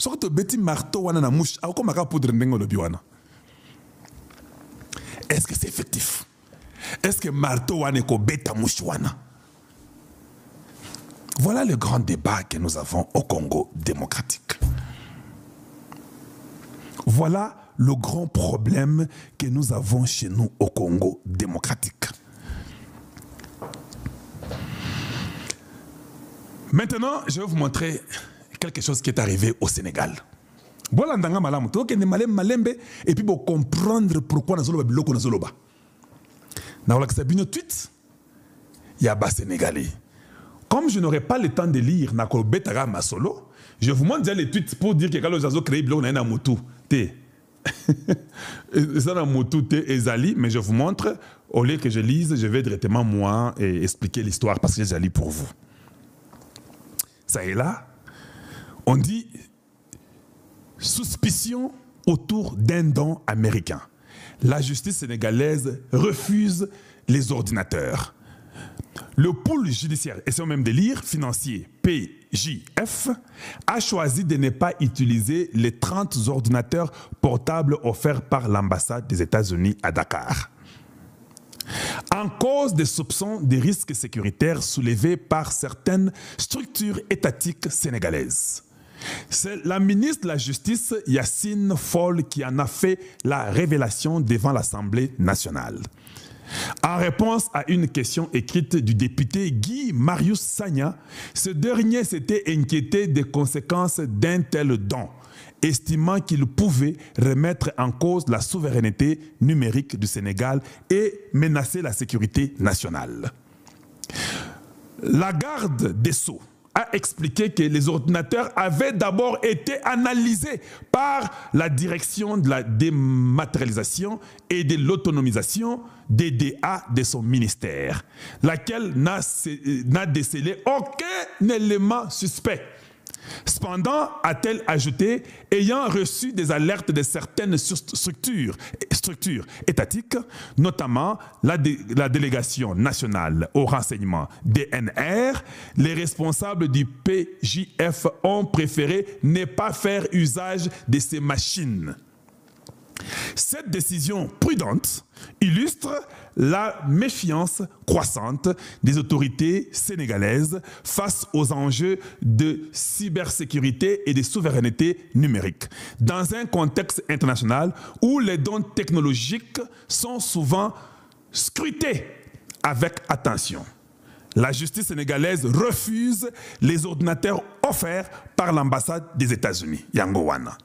Surtout beti marteau wana na mouche, ako maka poudre ndengo lobi wana. Est-ce que c'est effectif? Est-ce que marteau wana ko beta mouche wana? Voilà le grand débat que nous avons au Congo démocratique. Voilà le grand problème que nous avons chez nous au Congo démocratique. Maintenant, je vais vous montrer quelque chose qui est arrivé au Sénégal. Voilà, et puis pour comprendre pourquoi nous avons bloqué nos zoloba. Dans le tweet, il y a bas Sénégalais. Comme je n'aurai pas le temps de lire Nakolo Betara Masolo, je vous montre déjà les tweets pour dire que quand les oiseaux créent bloc, on a un motu. Ça a un motu ezali, mais je vous montre, au lieu que je lise, je vais directement moi et expliquer l'histoire parce que j'ai lu pour vous. Ça est là, on dit suspicion autour d'un don américain. La justice sénégalaise refuse les ordinateurs. Le pool judiciaire, et c'est au même délire, financier PJF, a choisi de ne pas utiliser les 30 ordinateurs portables offerts par l'ambassade des États-Unis à Dakar. En cause des soupçons de risques sécuritaires soulevés par certaines structures étatiques sénégalaises. C'est la ministre de la Justice, Yacine Fall, qui en a fait la révélation devant l'Assemblée nationale. En réponse à une question écrite du député Guy Marius Sagna, ce dernier s'était inquiété des conséquences d'un tel don, estimant qu'il pouvait remettre en cause la souveraineté numérique du Sénégal et menacer la sécurité nationale. La garde des Sceaux a expliqué que les ordinateurs avaient d'abord été analysés par la direction de la dématérialisation et de l'autonomisation DDA de son ministère, laquelle n'a décelé aucun élément suspect. Cependant, a-t-elle ajouté, ayant reçu des alertes de certaines structures étatiques, notamment la délégation nationale au renseignement DNR, les responsables du PJF ont préféré ne pas faire usage de ces machines. Cette décision prudente illustre la méfiance croissante des autorités sénégalaises face aux enjeux de cybersécurité et de souveraineté numérique, dans un contexte international où les dons technologiques sont souvent scrutés avec attention. La justice sénégalaise refuse les ordinateurs offerts par l'ambassade des États-Unis, Yango wana.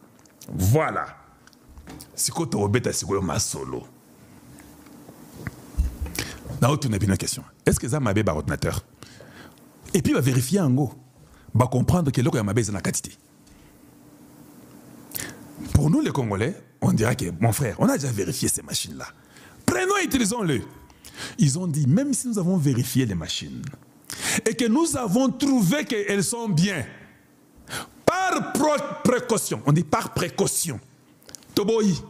Voilà. Sikoto obeta sikoyo masolo. Dans autre une question. Est-ce que ça m'a un ordinateur? Et puis il va vérifier en go. Il va comprendre que l'autre m'a une quantité. Pour nous les Congolais, on dira que mon frère, on a déjà vérifié ces machines-là. Prenons et utilisons-les. Ils ont dit, même si nous avons vérifié les machines et que nous avons trouvé qu'elles sont bien, par précaution, on dit par précaution, Toboyi.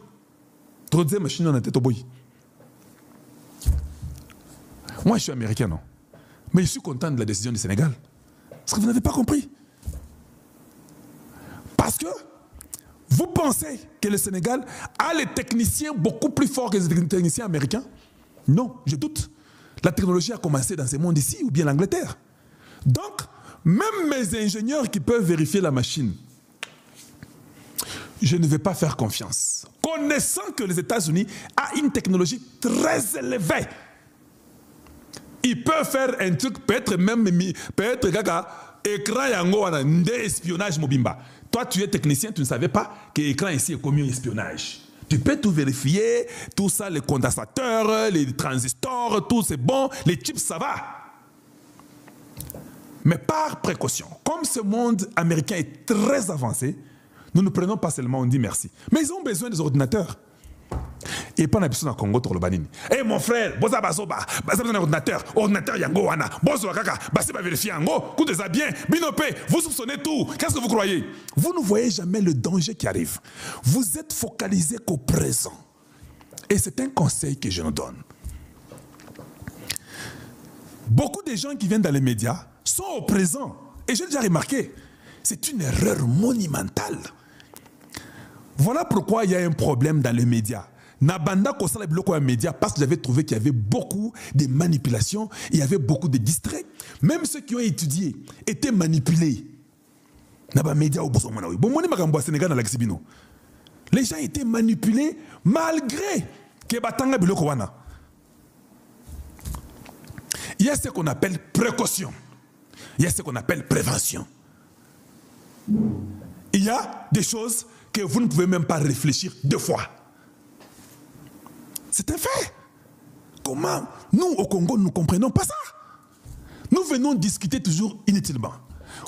Troisième machine, on était Toboyi. Moi, je suis américain, non? Mais je suis content de la décision du Sénégal. Parce que vous n'avez pas compris. Parce que vous pensez que le Sénégal a les techniciens beaucoup plus forts que les techniciens américains? Non, je doute. La technologie a commencé dans ce monde ici, ou bien l'Angleterre. Donc, même mes ingénieurs qui peuvent vérifier la machine, je ne vais pas faire confiance. Connaissant que les États-Unis ont une technologie très élevée, ils peuvent faire un truc, peut-être même, peut-être gaga, écran yango espionnage mobimba. Toi, tu es technicien, tu ne savais pas que l'écran ici est commis espionnage. Tu peux tout vérifier, tout ça, les condensateurs, les transistors, tout c'est bon, les chips, ça va. Mais par précaution, comme ce monde américain est très avancé, nous ne prenons pas seulement, on dit merci. Mais ils ont besoin des ordinateurs. Et pas dans le Congo, eh mon frère, boza bazoba, baza besoin d'un ordinateur yango wana, bozo kaka, basi ba vérifier yango, coup de ça bien, binopé, vous soupçonnez tout. Qu'est-ce que vous croyez? Vous ne voyez jamais le danger qui arrive. Vous êtes focalisé qu'au présent. Et c'est un conseil que je nous donne. Beaucoup de gens qui viennent dans les médias sont au présent. Et j'ai déjà remarqué, C'est une erreur monumentale. Voilà pourquoi il y a un problème dans les médias. Nabanda kosala biloko ya médias parce que j'avais trouvé qu'il y avait beaucoup de manipulations, il y avait beaucoup de distraits. Même ceux qui ont étudié étaient manipulés. Naba médias au boso mwana. Bon moni makambo Sénégal na laksibino. Les gens étaient manipulés malgré que batanga biloko wana. Il y a ce qu'on appelle précaution. Il y a ce qu'on appelle prévention. Il y a des choses que vous ne pouvez même pas réfléchir deux fois. C'est un fait. Comment nous, au Congo, nous ne comprenons pas ça? Nous venons discuter toujours inutilement.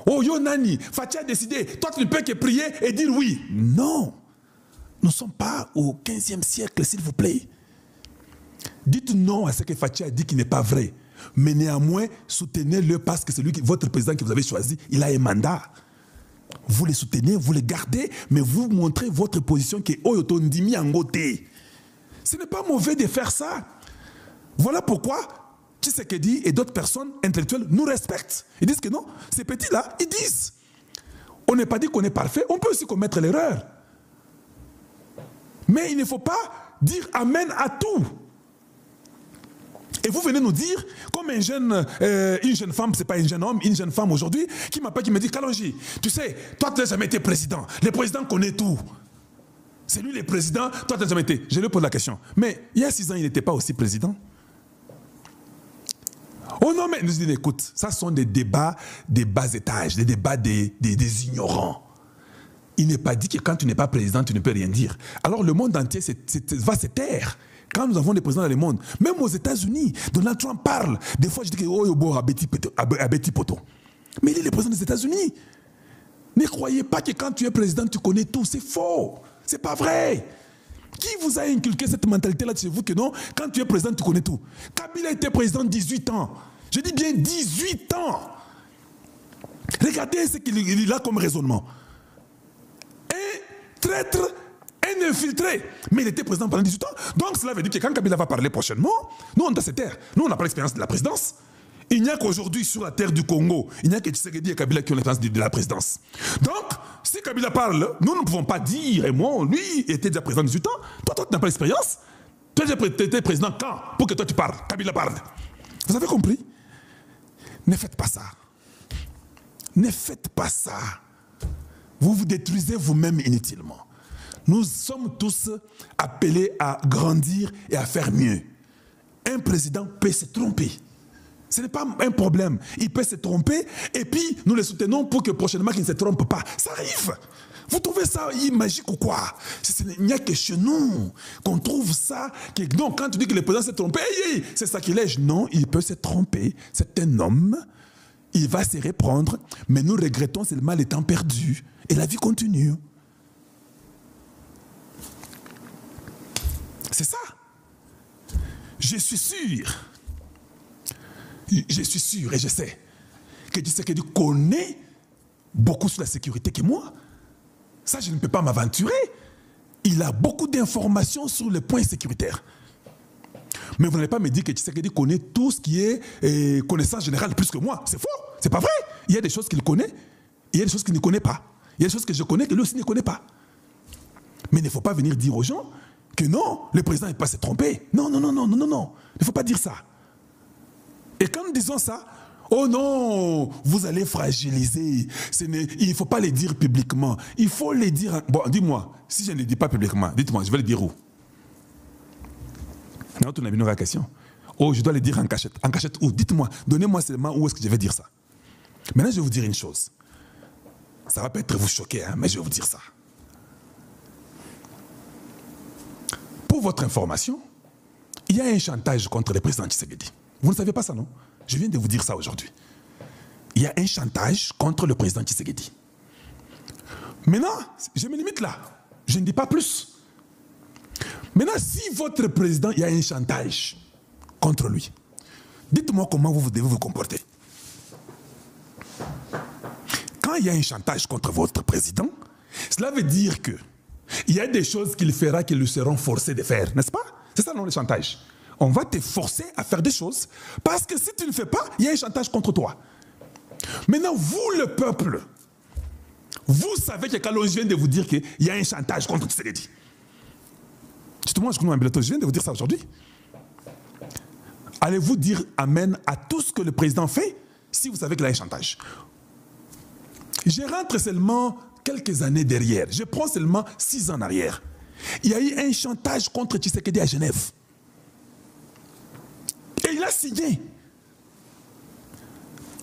Oh, Yonani, Fatia a décidé, toi tu ne peux que prier et dire oui. Non. Nous ne sommes pas au 15e siècle, s'il vous plaît. Dites non à ce que Fatia a dit qui n'est pas vrai. Mais néanmoins, soutenez-le parce que c'est lui, votre président que vous avez choisi, il a un mandat. Vous les soutenez, vous les gardez, mais vous montrez votre position qui est Oyotondimi Angote. Ce n'est pas mauvais de faire ça. Voilà pourquoi Tshisekedi et d'autres personnes intellectuelles nous respectent. Ils disent que non, ces petits-là, ils disent. On n'est pas dit qu'on est parfait, on peut aussi commettre l'erreur. Mais il ne faut pas dire amen à tout. Et vous venez nous dire, comme une jeune femme, c'est pas un jeune homme, une jeune femme aujourd'hui, qui m'appelle, qui me dit, Kalonji, tu sais, toi tu n'as jamais été président. Le président connaît tout. C'est lui le président, toi tu n'as jamais été. Je lui pose la question. Mais il y a 6 ans, il n'était pas aussi président. Oh non, mais nous disons, écoute, ça sont des débats des bas étages, des débats des ignorants. Il n'est pas dit que quand tu n'es pas président, tu ne peux rien dire. Alors le monde entier va se taire. Quand nous avons des présidents dans le monde, même aux États-Unis, Donald Trump parle. Des fois, je dis que oh, yobo a Betty Poto. Mais il est le président des États-Unis. Ne croyez pas que quand tu es président, tu connais tout. C'est faux. C'est pas vrai. Qui vous a inculqué cette mentalité-là chez vous que non, quand tu es président, tu connais tout? Kabila était président 18 ans. Je dis bien 18 ans. Regardez ce qu'il a comme raisonnement. Un traître, un infiltré. Mais il était président pendant 18 ans. Donc cela veut dire que quand Kabila va parler prochainement, nous on doit se taire. Nous on n'a pas l'expérience de la présidence. Il n'y a qu'aujourd'hui sur la terre du Congo, il n'y a que Tshisekedi et Kabila qui ont l'expérience de la présidence. Donc, si Kabila parle, nous ne pouvons pas dire, et moi, lui, était déjà président 18 ans, toi tu n'as pas l'expérience. Tu étais président quand? Pour que toi tu parles, Kabila parle. Vous avez compris? Ne faites pas ça. Ne faites pas ça. Vous vous détruisez vous-même inutilement. Nous sommes tous appelés à grandir et à faire mieux. Un président peut se tromper. Ce n'est pas un problème. Il peut se tromper et puis nous le soutenons pour que prochainement qu'il ne se trompe pas. Ça arrive. Vous trouvez ça magique ou quoi? Il n'y a que chez nous qu'on trouve ça. Donc quand tu dis que le président s'est trompé, c'est sacrilège. Non, il peut se tromper. C'est un homme. Il va se reprendre. Mais nous regrettons seulement le temps perdu. Et la vie continue. C'est ça. Je suis sûr et je sais que Tshisekedi connaît beaucoup sur la sécurité que moi. Ça, je ne peux pas m'aventurer. Il a beaucoup d'informations sur les points sécuritaires. Mais vous n'allez pas me dire que Tshisekedi connaît tout ce qui est connaissance générale plus que moi. C'est faux, c'est pas vrai. Il y a des choses qu'il connaît, il y a des choses qu'il ne connaît pas. Il y a des choses que je connais que lui aussi ne connaît pas. Mais il ne faut pas venir dire aux gens que non, le président ne peut pas se tromper. Non. Il ne faut pas dire ça. Et quand nous disons ça, oh non, vous allez fragiliser. Il ne faut pas le dire publiquement. Il faut le dire... Bon, dis-moi, si je ne le dis pas publiquement, dites-moi, je vais le dire où? Non, tu n'as pas une question. Oh, je dois le dire en cachette. En cachette où? Dites-moi, donnez-moi seulement où est-ce que je vais dire ça. Maintenant, je vais vous dire une chose. Ça va peut-être vous choquer, hein, mais je vais vous dire ça. Pour votre information, il y a un chantage contre le président Tshisekedi. Vous ne savez pas ça, non? Je viens de vous dire ça aujourd'hui. Il y a un chantage contre le président Tshisekedi. Maintenant, je me limite là. Je ne dis pas plus. Maintenant, si votre président, il y a un chantage contre lui, dites-moi comment vous devez vous comporter. Quand il y a un chantage contre votre président, cela veut dire que il y a des choses qu'il fera qu'ils lui seront forcés de faire, n'est-ce pas? C'est ça, non, le chantage. On va te forcer à faire des choses parce que si tu ne fais pas, il y a un chantage contre toi. Maintenant, vous, le peuple, Vous savez que quand je viens de vous dire qu'il y a un chantage contre Tshisekedi. Justement, je viens de vous dire ça aujourd'hui. Allez-vous dire amen à tout ce que le président fait si vous savez qu'il y a un chantage? Je rentre seulement quelques années derrière. Je prends seulement 6 ans en arrière. Il y a eu un chantage contre Tshisekedi à Genève. Et il a signé.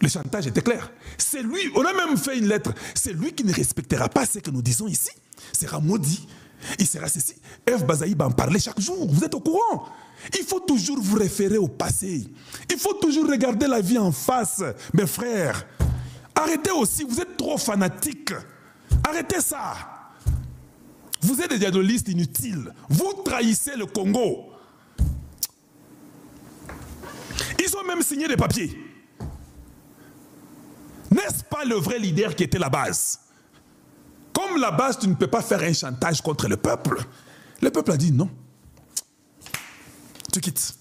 Le chantage était clair. C'est lui, on a même fait une lettre. C'est lui qui ne respectera pas ce que nous disons ici. Il sera maudit. Il sera ceci. F. Bazaï va en parler chaque jour. Vous êtes au courant. Il faut toujours vous référer au passé. Il faut toujours regarder la vie en face, mes frères. Arrêtez aussi, vous êtes trop fanatiques. Arrêtez ça. Vous êtes des diabolistes inutiles. Vous trahissez le Congo. Ils ont même signé des papiers. N'est-ce pas le vrai leader qui était la base? Comme la base, tu ne peux pas faire un chantage contre le peuple. Le peuple a dit non. Tu quittes.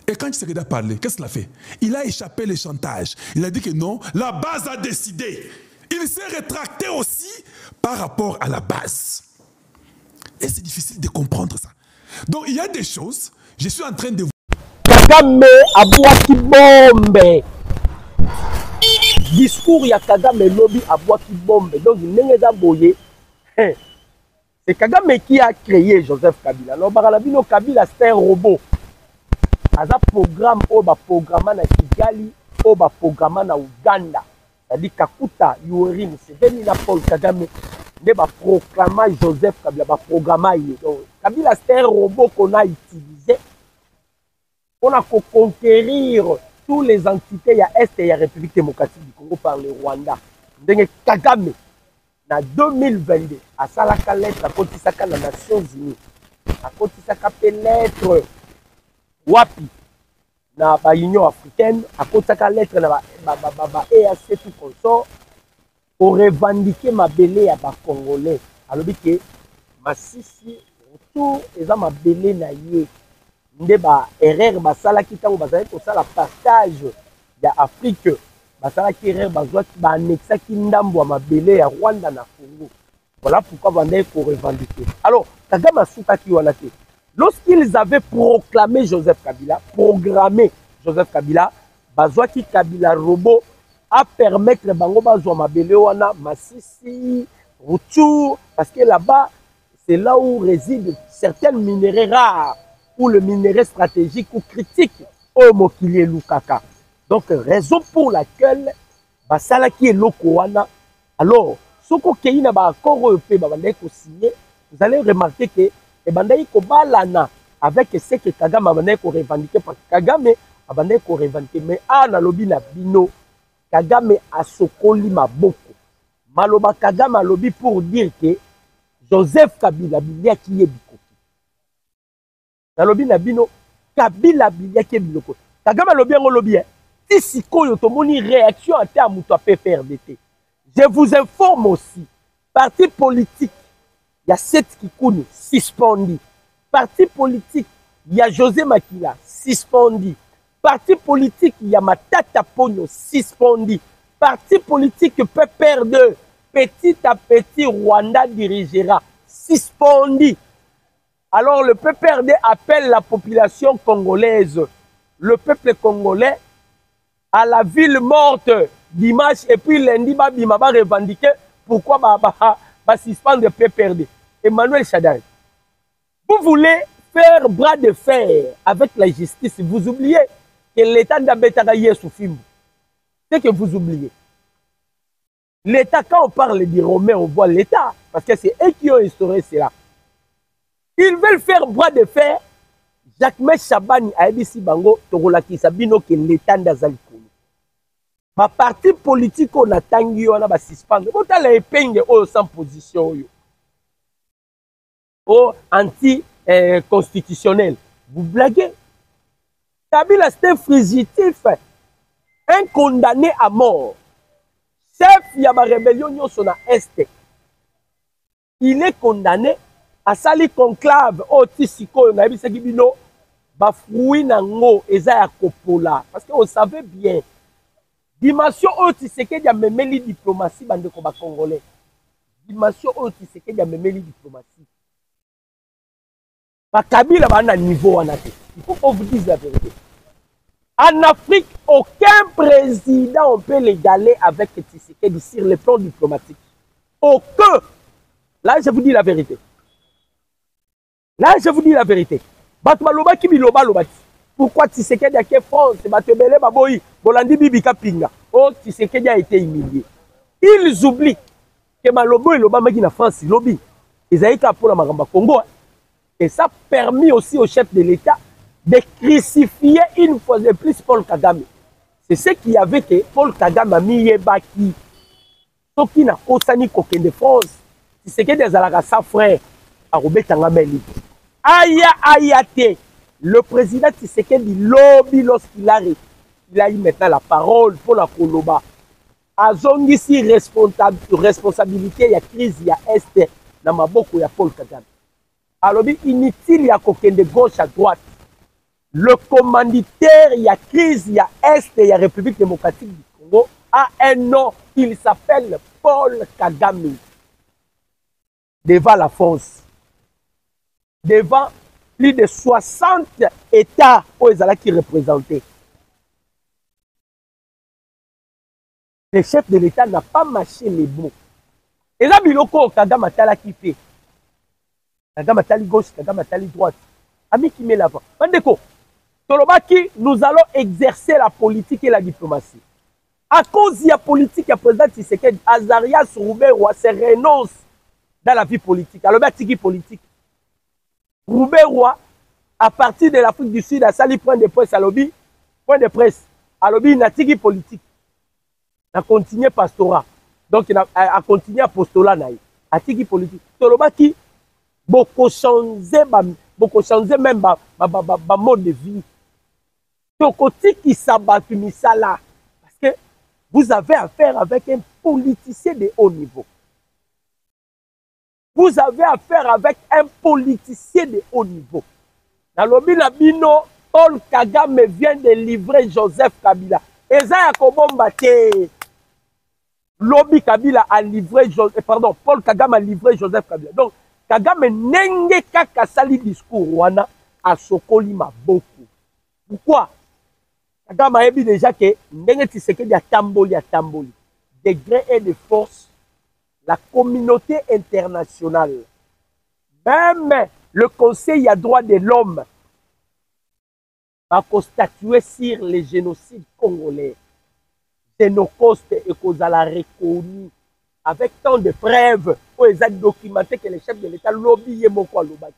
Et quand Tshisekedi a parlé, qu'est-ce qu'il a fait? Il a échappé le chantage. Il a dit que non, la base a décidé. Il s'est rétracté aussi par rapport à la base. Et c'est difficile de comprendre ça. Donc il y a des choses, je suis en train de vous... Kagame a boaki bombe. Discours ya Kagame lobby a boaki bombe. Donc il boye. C'est Kagame qui a créé Joseph Kabila. Alors Baralabino Kabila c'est un robot. Aza programme oba programme na Kigali, oba programme na Uganda. C'est-à-dire Kakuta, Yoweri Museveni na Paul Kagame ne ba proclamer Joseph Kabila ba programme. Donc Kabila c'est un robot qu'on a utilisé. On a conquérir tous les entités ya Est et ya République démocratique du Congo par le Rwanda. Ndenge Kagame na 2022 à Salaka lettre à Kotisaka na Nations Unies. À Kotisaka lettre wapi na ba Union africaine à Kotisaka lettre na ba EAC tout consort pour revendiquer ma belé ya ba Congolais. Alobi ke Masisi retour eza ma belé na ye. Ndeba erreur basala kitango bazali ko sala partage ya Afrique basala ki erreur bazwa ki ba annexa ki ndambo mabele ya Rwanda na Congo. Voilà pourquoi bandai ko revendiquer. Alors Kagame asuka ki wana te. Lorsqu'ils avaient proclamé Joseph Kabila, programmé Joseph Kabila, bazwa ki Kabila robot à permettre bango bazwa mabele wana Masisi retour parce que là-bas c'est là où résident certains minéraux rares ou le minerai stratégique ou critique au Mokili Lukaka. Donc, raison pour laquelle Basala qui est Lokowana. Alors, ce qui est un accord européen, vous allez remarquer que Balana avec ce que Kagame a revendiqué, parce que Kagame a revendiqué, mais na lobi na bino, Kagame a sokoli maboko. Maloba Kagame a lobby pour dire que Joseph Kabila bilia qui est biko. Nalobi na bino Kabila bilia ke biloko. Kagame lobi ngo lobi ti sikoyo tomoni réaction en termes to PPRDT. Je vous informe aussi parti politique il y a 7 Kikuni suspendu. Parti politique il y a José Makila suspendu. Parti politique il y a Matata Ponyo suspendu. Parti politique PPRD petit à petit Rwanda dirigera suspendu. Alors le PPRD appelle la population congolaise, le peuple congolais, à la ville morte dimanche et puis lundi, Bima va revendiquer pourquoi va suspendre le PPRD. Emmanuel Chadari, vous voulez faire bras de fer avec la justice, vous oubliez que l'État d'Abetagaye sous film. C'est que vous oubliez. L'État, quand on parle des Romains, on voit l'État, parce que c'est eux qui ont instauré cela. Ils veulent faire bras de fer. Jacques Chabani a dit si bango togolaki sabino que l'État d'Azalikolo. Ma parti politique on a tangi on a ba suspendre. Quand la épingle au sans position yo. Au anti constitutionnel. Vous blaguez. Kabila c'est un fugitif. Un condamné à mort. Chef ya ba rébellion yo sona est. Il est condamné à sali conclave au tisiko na bisaki bino ba fruit nango eza ya kopola parce que on savait bien dimension au tiseke ya memeli diplomatie bande ko ba congolais dimension où Tshisekedi a memé la diplomatie. Kabila a un niveau en Afrique. Il faut qu'on vous dise la vérité. En Afrique, aucun président on peut l'égaler avec Tshisekedi sur le plan diplomatique. Aucun. Là, je vous dis la vérité. Là, je vous dis la vérité. Batmaloba qui biloba lobati. Pourquoi Tshisekedi a été France? Batebele baboyi. Bolandi bibika pinga. Oh, Tshisekedi a été humilié. Ils oublient que Malobo et Loba Magi na France, lobby. Ils ont été pour la Maramba Congo. Et ça a permis aussi au chef de l'État de crucifier une fois de plus Paul Kagame. C'est ce qui avait que Paul Kagame a mis Yebaki. Ce qui n'a pas aucun de France. C'est que des Alaka sa frère à Robert Tangameli. Aya Ayate, le président Tshisekedi lobby lorsqu'il a eu maintenant la parole pour la Koloba. Azongi si responsabilité, il y a crise, il y a Est, dans ma boko, il y a Paul Kagame. Alors, inutile, il y a coquin de gauche à droite. Le commanditaire, il y a crise, il y a Est, il y a République démocratique du Congo, a un nom, il s'appelle Paul Kagame. Devant la France, devant plus de 60 États où ils allaient qui représentaient. Le chef de l'État n'a pas marché les mots. Et là, Biloko, Kagame Atala qui fait. Kagame Atali gauche, Kagame Atali droite. Ami qui met l'avant. Mandeko, Tolobaki, nous allons exercer la politique et la diplomatie. À cause de la politique, il y a président Tshisekedi, Azarias Roubaix-Roy se renonce dans la vie politique. Alors, il y a politique. Roubaix-Roy, à partir de l'Afrique du Sud, a sali point de presse à lobby. Point de presse. À lobby, il y a une politique. A continué pastorat. Donc, il a continué apostolat. A tiki politique. Tolobaki, beaucoup changé même ma mode de vie. Tokoti qui s'abat là. Parce que vous avez affaire avec un politicien de haut niveau. Vous avez affaire avec un politicien de haut niveau. Dans le Bilabino, Paul Kagame vient de livrer Joseph Kabila. Et ça, Lobby Kabila a livré, Paul Kagame a livré Joseph Kabila. Donc, Kagame nenge kaka sali discours wana a sokoli ma beaucoup. Pourquoi? Kagame a dit déjà que nenge Tshisekedi a tamboli. De gré et de force, la communauté internationale, même le Conseil des droits de l'homme, a constaté sur les génocides congolais. Génocide et qu'on a reconnu avec tant de preuves où ils ont documenté que les chefs de l'État lobby et moko lobaki.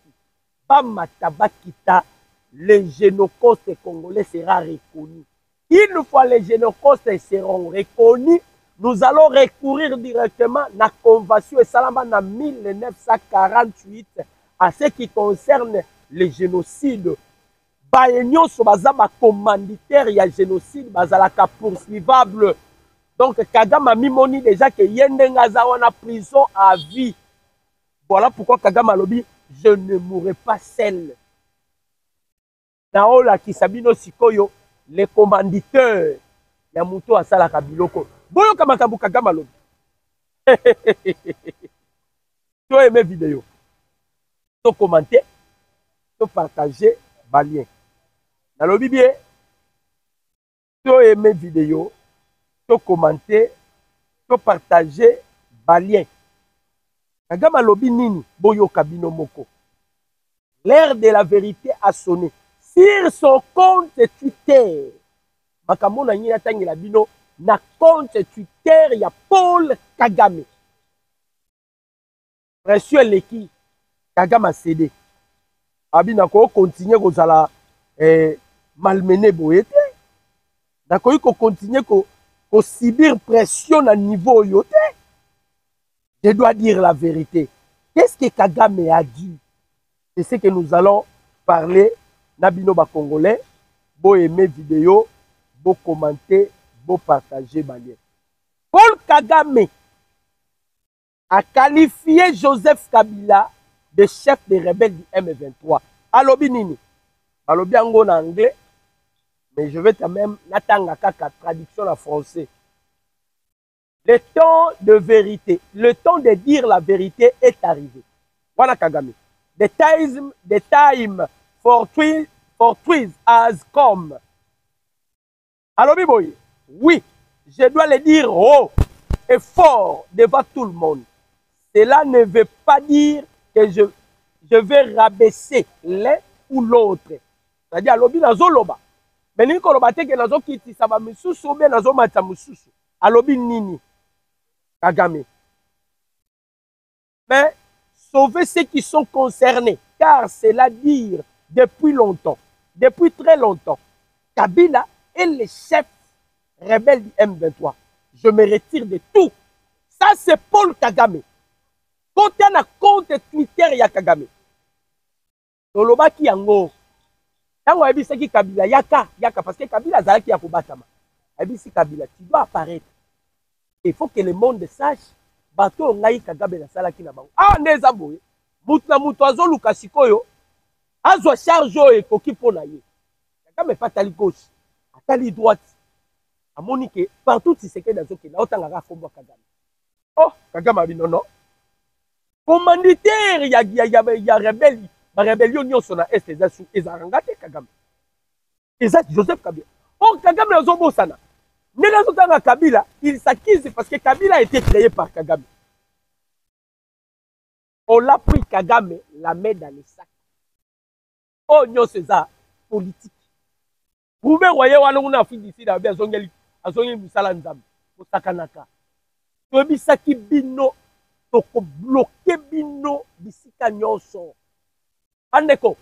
Bamatabakita, le génocide congolais sera reconnu. Une fois les génocides seront reconnus, nous allons recourir directement à la convention et salama en 1948 à ce qui concerne le génocide. Bayenyo so bazaba commanditaire, il y a génocide, bazalaka poursuivable. Donc Kagame a mimoni déjà que Yendengaza wana prison à vie. Voilà pourquoi Kagame a lobby, je ne mourrai pas seul. Naola Kisabino Sikoyo, les commanditeurs, Yamuto Asala Kabiloko. Boyo Kamakabu Kagame a lobby. Tu as aimé vidéo. Tu commenter, tu partager, balien. Dans le bien, tu as aimé vidéo, tu commenter, tu partager, balien. Kagame lobi nini, boyo kabino moko. L'heure de la vérité a sonné. Sur son compte Twitter, makamona nyina tangi la bino, na compte Twitter, il y a Paul Kagame. Pression leki, Kagame a cédé. Abina ko continue kozala malmené boyete. D'accord, il faut continuer à subir pression à niveau yote. Je dois dire la vérité. Qu'est-ce que Kagame a dit? C'est ce que nous allons parler. Nabino ba Congolais, beau aimer vidéo, beau commenter, beau partager balien. Paul Kagame a qualifié Joseph Kabila de chef des rebelles du M23. Alobi nini? Alobi en anglais, mais je vais quand même n'attendre la traduction en français. Le temps de vérité, le temps de dire la vérité est arrivé. Voilà Kagame. The time for truth has come. Alors, Biboy, oui, je dois le dire haut et fort devant tout le monde. Cela ne veut pas dire que je vais rabaisser l'un ou l'autre. C'est-à-dire, alobi nazo loba. Mais ni ko loba te ke nazo kiti saba misusu ou bien nazo mata misusu. Alobi nini? Kagame. Mais sauver ceux qui sont concernés, car c'est la dire depuis longtemps, depuis très longtemps. Kabila est le chef rebelle du M23. Je me retire de tout. Ça, c'est Paul Kagame. Quand on a compte Twitter, il y a Kagame. Toloba ki yango. Tango ebisaki Kabila yaka parce que Kabila zalaki ya kobatama. Ebisi Kabila, tu dois apparaître. Il faut que le monde sache bato ngai Kagame na salaki na bango. Ah neza boye. Mutu na mutu azoluka sikoyo. Azwa charge ekoki pona ye. Kagame patali gauche, atali droite. Amoni ke partout Tshisekedi azoke na otanga kombo Kagame. Oh, Kagame abi non. Commanditaire ya rebelle, ba rébellion nyonso na est ezaranga te Kagame. Eza Joseph Kabila. Oh, Kagame azobosana. Nelazotanga Kabila, il s'acquise parce que Kabila a été créé par Kagame. On l'a pris Kagame, la met dans les sacs. Oh, non, c'est ça, politique. Vous voyez, on a fait d'ici, on a fait Moussala Nzam, au Sakanaka. Tu Saki Bino, toko bloqué Bino, bisika nyonso. Andeko,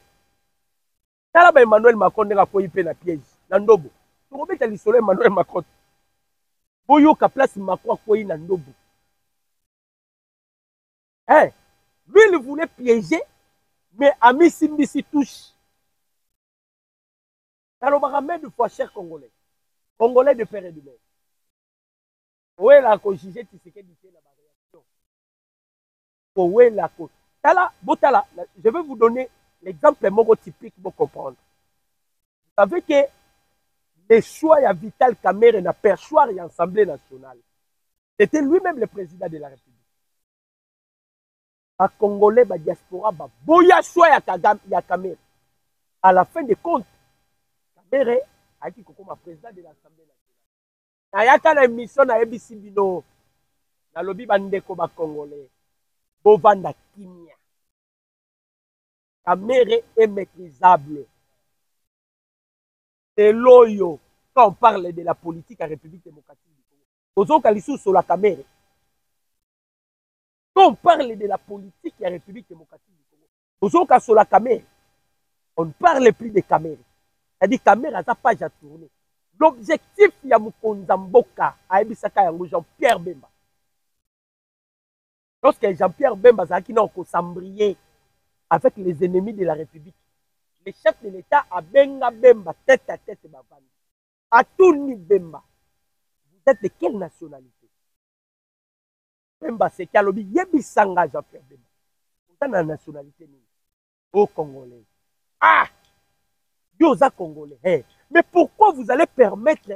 Talaba Emmanuel Macron n'a pas eu na piège. Nandobo. Tu remets le soleil Emmanuel Macron. Boyo ka place Macron koyi na Ndobo. Hein? Lui, il voulait piéger, mais Ami Simbisi touche. Alors, on va mettre de fois cher Congolais. Congolais de père et de mère. Où est la cogigé qui s'est dit la variation? Où est la cause? Tala, botala, je vais vous donner l'exemple typique pour comprendre. Vous savez que le choix à Vital Kamerhe n'a pas choix à l'Assemblée nationale. C'était lui-même le président de la République. À Congolais, la diaspora, boya choix à Kamerhe. À la fin des comptes, Kamerhe a dit comme président de l'Assemblée nationale. Nayaka na émission na ABC Bino, na lobi bandeko ba Congolais, bovanda kimia. Kamerhe est maîtrisable. C'est loyo quand on parle de la politique à République démocratique du Congo. Ozo Kalisou sur la Kamerhe. Quand on parle de la politique à République démocratique du Congo, Ozo Kalisou sur la Kamerhe. On ne parle plus de Kamerhe. C'est-à-dire Kamerhe a sa page à tourner. L'objectif ya Mukonza Mboka a ebisaka yango Jean-Pierre Bemba. Lorsque Jean-Pierre Bemba zaki na ko s'embrier avec les ennemis de la République, le chef de l'État a benga Bemba tête à tête bavani. A tourni Bemba. Vous êtes de quelle nationalité? Bemba c'est Kalobi yebisanga Jean-Pierre Bemba. Vous êtes de nationalité ni au Congolais. Ah! Yosa Congolais. Hey. Mais pourquoi vous allez permettre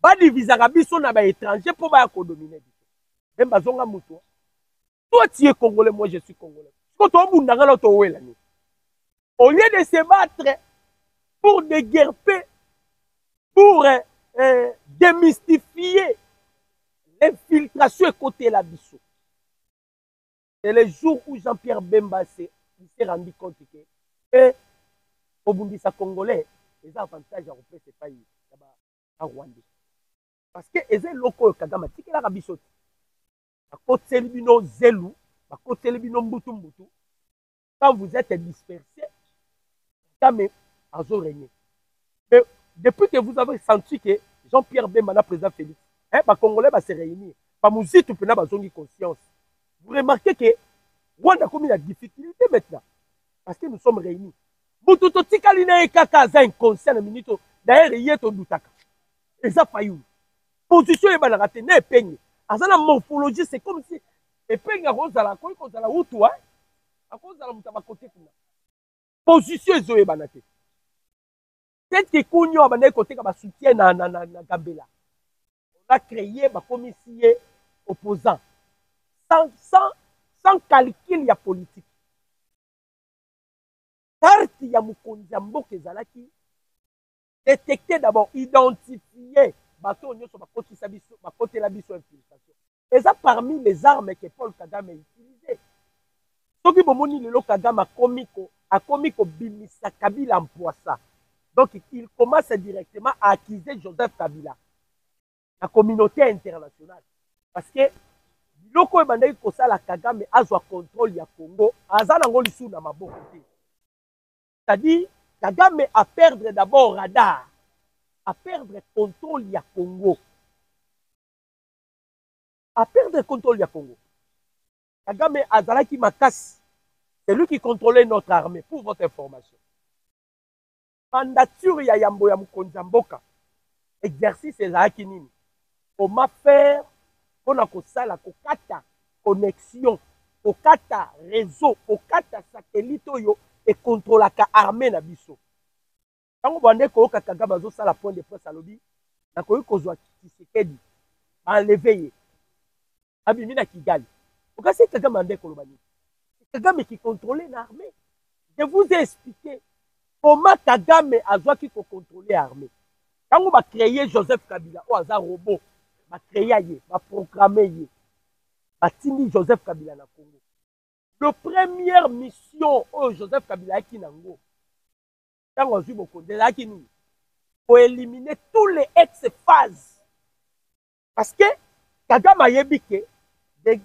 Badi Vizarabi son étranger pour dominer? Même Bazonga Moutou. Toi tu es Congolais, moi je suis Congolais. Au lieu de se battre pour déguerper, pour démystifier l'infiltration côté la Bissau. C'est le jour où Jean-Pierre Bemba s'est rendu compte que au Bundisa Congolais, les avantages à repérer, c'est pas en Rwanda. Parce que les locaux, Kagame, c'est la Rabichot. À côté de Bino Zelou, à côté de Bino Mbutu, quand vous êtes dispersés, Kagame a régné. Mais depuis que vous avez senti que Jean-Pierre Bemba, président Félix, les Congolais vont se réunir, pas musique, tu peux avoir conscience. Vous remarquez que Rwanda a commis la difficulté maintenant, parce que nous sommes réunis. Mututo tikali na ekaka za inconscient na minute d'ailleurs yeto dutaka eza fayu position e bana raté na epenge azana morphologie c'est comme si epenge kozala ko kozala utu hein akozala mutaba côté kuna position ezo e bana te peut-être que kunyo abana côté ka ba soutien na Gambela on a créé ba commissaire opposant sans calcul ya politique. Carte ya mokonzi ya mboka ezalaki détecter d'abord, identifier bato nyonso bakotisa biso bakotela biso infiltration. Eza parmi les armes que Paul Kagame utilisé. Soki bomoni lelo Kagame akomi kobimisa Kabila en poissa. Donc il commence directement à accuser Joseph Kabila, la communauté internationale. Parce que biloko ebandaki kosala Kagame azwa contrôle ya Congo, aza nango lisu na maboko te. C'est-à-dire, Kagame a perdre d'abord radar, a perdre contrôle ya Congo. A perdre contrôle ya Congo. Kagame azalaki makasi. C'est lui qui contrôlait notre armée, pour votre information. Mandature ya yambo ya mokonzi mboka. Exercice ezalaki nini? Comment faire pour kosala kokata connexion, kokata réseau, kokata satellite oyo et contrôlaka armée na biso. Tango bande ko Kagame azosala point de presse alobi, na koyi kozwa Tshisekedi, enlever ye. Abimi na Kigali. Okasi Kagame ande ko lobani. Kagame qui contrôlait l'armée. Je vous ai expliqué comment Kagame a joué qui contrôler l'armée. Quand on va créer Joseph Kabila, ou un robot, va créer, va programmer, va tini Joseph Kabila na Congo. La première mission où Joseph Kabila qui nango, quand on joue beaucoup, pour éliminer tous les ex-phases. Parce que Kagame a yébike, de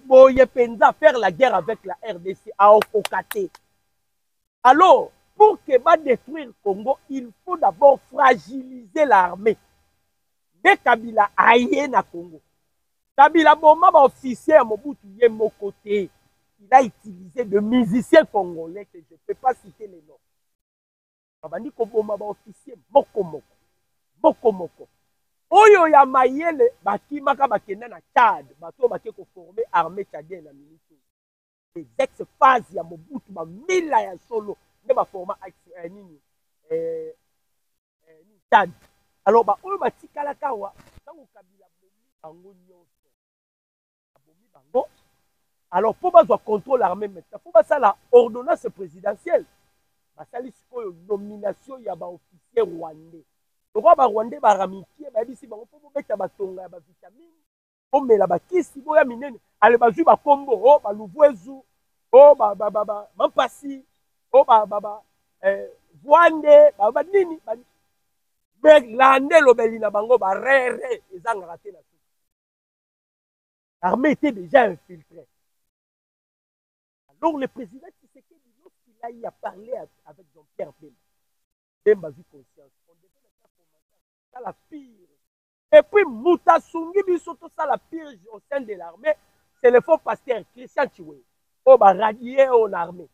faire la guerre avec la RDC à Okokate. Alors, pour que va détruire le Congo, il faut d'abord fragiliser l'armée. Mais Kabila aïe na Congo. Kabila Boma, officier à Mobutu Yemo côté, il a utilisé de musiciens congolais que je ne peux pas citer les noms. Kabani Koboma officier Moko Moko. Moko Moko. Oyo ya mayele bakimaka bakenda na Tchad, bato bake ko former armée tchadienne na minute. Les ex-phases ya Mobutu ba mila ya solo ne ba forma nini ni Tchad. Alors ba oyo batikala kawa tango Kabila bomi bango nyonso. Bomi bango. Alors pour bazwa contrôle armée maintenant, faut ba sala ordonnance présidentielle. Ba sali sikoyo nomination ya ba officier rwandais. Le roi Rwandais va ramifier, va dire si on peut mettre la tonga, la vitamine, on met la bakisi, boya minene, allez bazu ba combo, oh ba louvoisu, oh ba mampasi, oh ba voande, ba nini, mais l'année l'obéli na bango ba rere, ils ont raté la suite. L'armée était déjà infiltrée. Alors le président Tshisekedi, lorsqu'il a eu à parler avec Jean-Pierre Bemba a vu conscience. On devait ça la pire. Et puis, Moutasungi Bisoto, ça la pire au sein de l'armée, c'est le faux pasteur Christian Chiwe. On va radier en armée.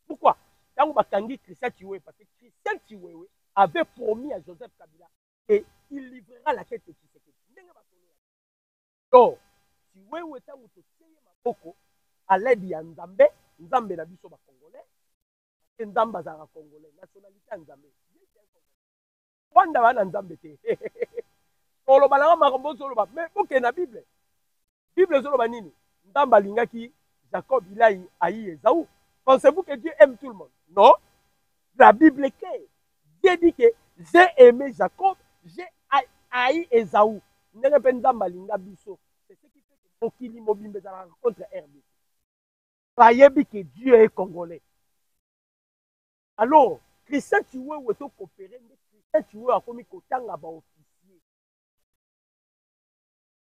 Pourquoi? Quand on va tanguer Christian Chiwe, parce que Christian Chiwe avait promis à Joseph Kabila qu'il livrera la tête de Tshisekedi. Donc, Chiwe était où tu sais, Maboko, à l'aide de Nzambe, Nzambe na biso ba Congolais, et Nzamba za Congolais, nationalité Nzambe. Wanda wana Nzambe te. Oloba na makambo zoloba, mais boke na Bible. Bible zoloba nini? Nzamba lingaki Jacob il a haï Esaü. Pensez-vous que Dieu aime tout le monde? Non. La Bible est claire. Dieu dit que j'ai aimé Jacob, j'ai haï Esaü. Ndenge pe Nzamba linga biso. C'est ce qui fait que Bokili Mobimbe za rencontre RDC. Payebi que Dieu est congolais. Alors, Christian Chiwe ou est coopéré, mais Christian Chiwe a commis kotanga ba officier.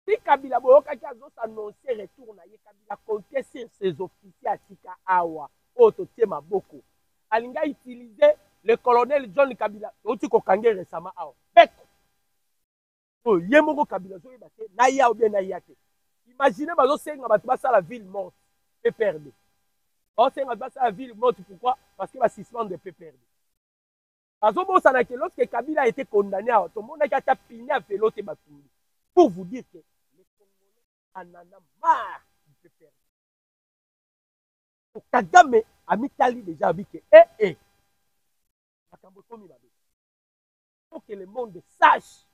Si Kabila Boyoka qui a annoncé retour na ye, Kabila comptait sur ses officiers à Tika Awa, Ototie Maboko. Alinga utilisé le colonel John Kabila, Otiko Kange récemment Awa. Beko. Oh, Yemoko Kabila, so yebate, Naya ou bien Naya te. Imaginez, bazo senga batuba sa la ville morte, PPRD. On senga batuba sa la ville morte, pourquoi? Parce que va suspendre de PPRD. Lorsque Kabila a été condamné à tout le monde a tapé à Félote Batumbi. Pour vous dire que les Congolais en ont marre du PPRD. Kagame a mis Kali déjà dit que il faut que le monde sache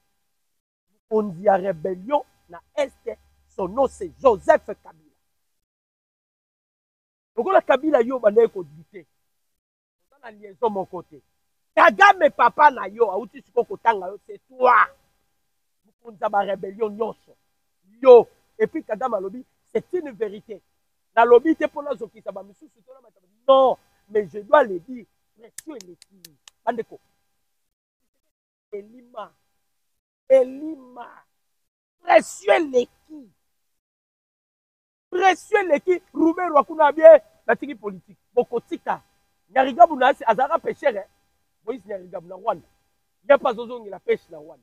qu'on dit à rébellion na Est son nom c'est Joseph Kabila. Donc la Kabila yo banaye ko dite. Dans la liaison mon côté. Kagame papa na yo auti siko kotanga yo c'est toi. Mukunza ba rébellion nyonso. Yo et puis Kagame alobi c'est une vérité. Na lobi te pona zoki sa ba misusu to na non, mais je dois le dire, précieux les filles. Bandeko. Elima. Précieux les qui. Précieux les qui. Roubé Rwakuna bien, la tiki politique. Bokotika. Nyarigabu na azara pêcheur. Moïse Nyarigabu na Rwanda. Il n'y a pas besoin de la pêche na Rwanda.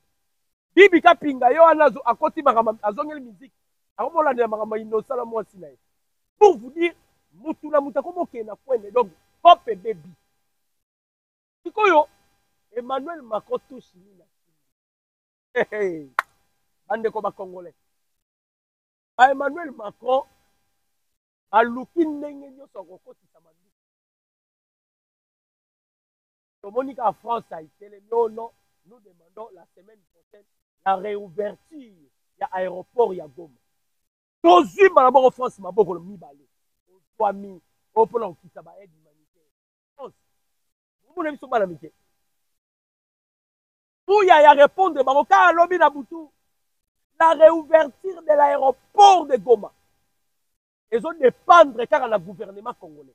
Bibi Kapinga yo anazo akoti makama azongeli musique. Akomola na makama innocent la moi sinaye. Pour vous dire, mutuna mutakomo kena kwene donc pop et baby. Sikoyo Emmanuel Macron touche ni na. Hey. Bande ko ba congolais. Ba Emmanuel Macron aluki ndenge nyoso kokotisa mandu. Monica en France a été le non, nous demandons la semaine prochaine la réouverture de l'aéroport ya Goma. Tozu malabo en France maboko le mibale. Toi mi au plan qui ça va aide humanitaire. France. Vous n'aimez pas la mité. Pour y a répondre maroka lobi na butu. La réouverture de l'aéroport de Goma. Ils ont dépendre car le gouvernement congolais.